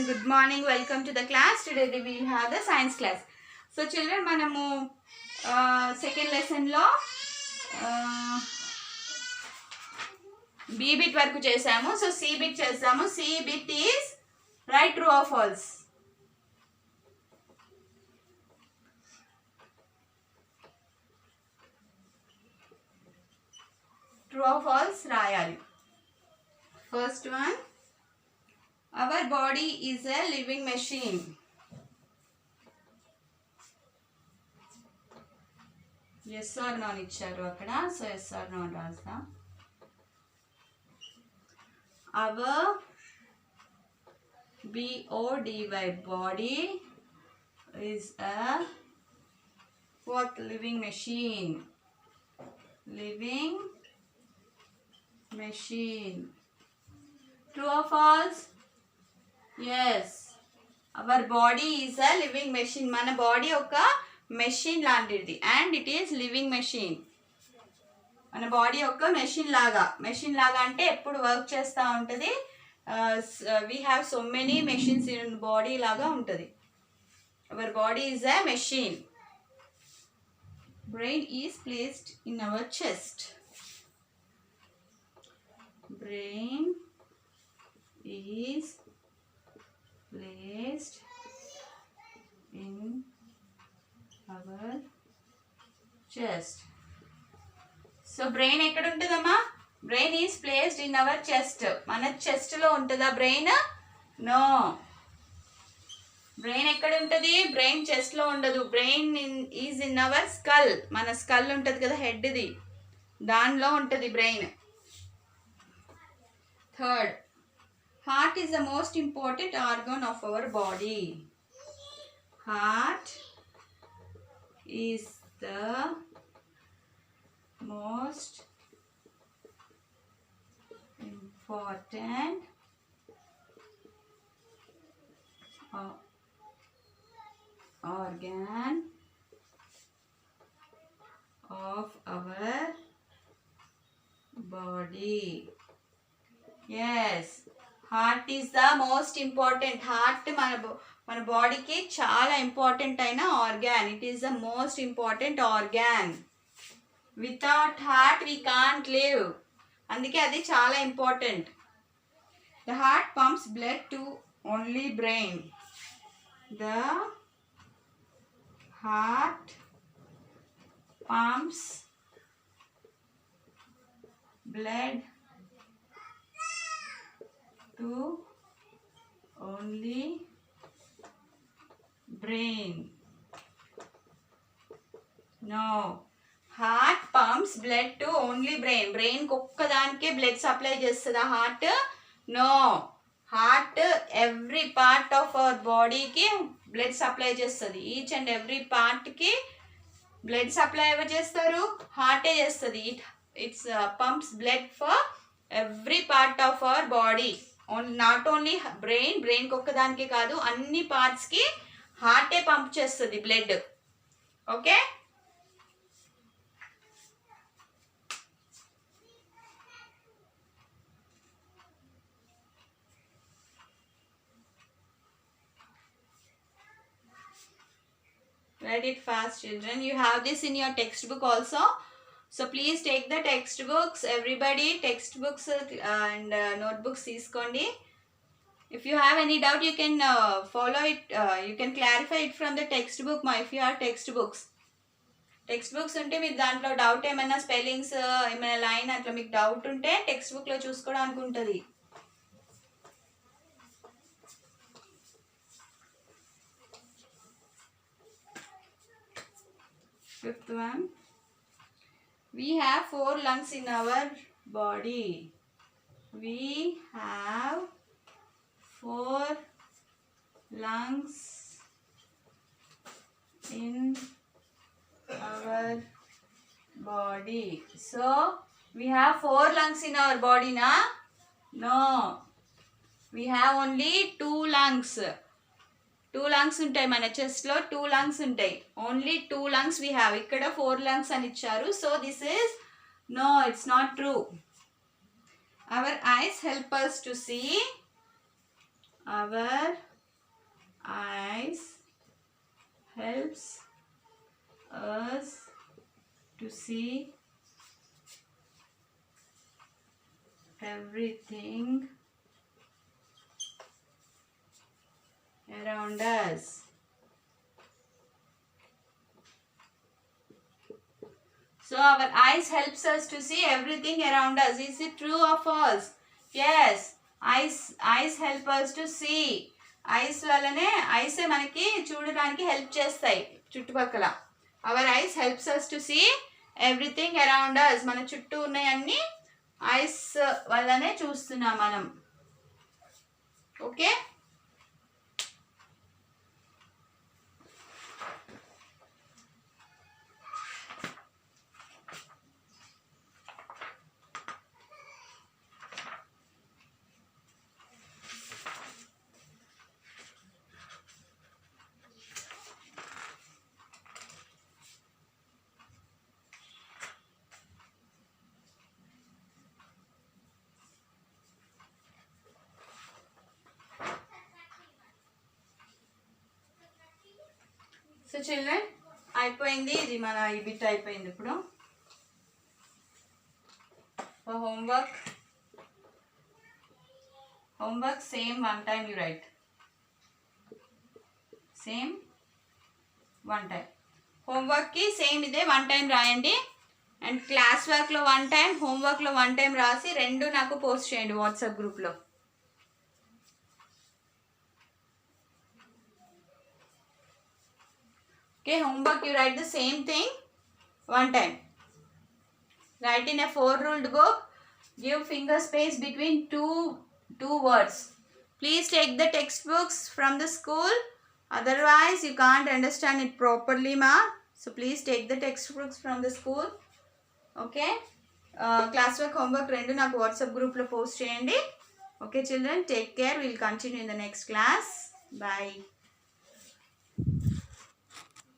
children, good morning. Welcome to the class. Today we will have the science class. So children, manamu second lesson lo B bit varaku chesamu. So C bit chesamu. C bit is right, true or false. True or false rayali. First one, our body is a living machine. Yes or no icharu akkada. So yes or no rasda. Our BODY body is a what? Living machine. Living machine. True or false? Yes. Our body is a living machine. Mana body oka machine లాంటిది and it is living machine. మన body ఒక machine లాగా అంటే ఎప్పుడు work చేస్తూ ఉంటుంది. We have so many machines in body లాగా ఉంటుంది. Our body is a machine. Brain is placed in our chest. Brain is placed in our chest. So brain ఎక్కడ ఉంటుందమ్మా? Brain is placed in our chest. మన చెస్ట్లో ఉంటుందా brain? No. Brain ఎక్కడ ఉంటుంది? Brain చెస్ట్లో ఉండదు. Brain is in our skull. మన skull ఉంటుంది కదా, హెడ్ది, దానిలో ఉంటుంది brain. Third, heart is the most important organ of our body. Heart is the most important organ of our body. Yes, heart is the most important. Heart మన బాడీకి చాలా important అయిన organ. It is the most important organ. Without heart we can't live. అందుకే అది చాలా important. The heart pumps blood to only brain. The heart pumps blood to only brain. No, heart pumps blood to only brain. బ్రెయిన్కి ఒక్కదానికే blood supply చేస్తుందా heart? No. Heart every part of our బాడీకి blood supply చేస్తుంది. Each and every పార్ట్కి blood supply ఎవరు చేస్తారు? హార్టే చేస్తుంది. It's pumps blood for every part of our body. Not only బ్రెయిన్కి ఒక్కదానికే కాదు, అన్ని పార్ట్స్కి హార్టే పంప్ చేస్తుంది blood. Okay. Write it fast, children. You have this in your textbook also. So please take the textbooks. Everybody, textbooks and notebooks తీసుకోండి. If you have any doubt, you can follow it. You can clarify it from the textbook. If you have textbooks ఉంటే మీకు దాంట్లో doubt ఏమైనా spellings ఏమైనా line అట్లా మీకు doubt ఉంటే టెక్స్ట్బుక్లో చూసుకోవడానికి ఉంటుంది. Fifth one, we have 4 lungs in our body. We have 4 lungs in our body. So we have 4 lungs in our body, na? No, we have only 2 lungs. 2 lungs ఉంటాయి మన చెస్ట్లో. 2 lungs ఉంటాయి. Only 2 lungs we have. ఇక్కడ 4 lungs అని ఇచ్చారు. So this is no, it's not true. Our eyes help us to see. Our see everything around us. So our eyes helps us to see everything around us. Is it true or false? Yes. Eyes help us to see. Eyes వల్లనే ఐసే మనకి చూడడానికి help చేస్తాయి చుట్టుపక్కల. Our eyes helps us to see everything around us. మన చుట్టూ ఉన్నాయన్నీ ice వల్లనే చూస్తున్నాం మనం. ఓకే. సో చిల్డ్రన్ అయిపోయింది, ఇది మన ఈ బిట్ అయిపోయింది. ఇప్పుడు homework same 1 time you write. Same 1 time హోంవర్క్కి సేమ్ ఇదే 1 time రాయండి. అండ్ క్లాస్ వర్క్లో 1 time, హోంవర్క్లో 1 time రాసి 2 నాకు పోస్ట్ చేయండి వాట్సాప్ గ్రూప్లో. Okay, homework you write the same thing 1 time. Write in a 4-ruled book. Give finger space between two words. Please take the textbooks from the school. Otherwise, you can't understand it properly, ma. So please take the textbooks from the school. Okay. Classwork, homework, rendu naku WhatsApp group lo post cheyandi. Okay, children, take care. We'll continue in the next class. Bye.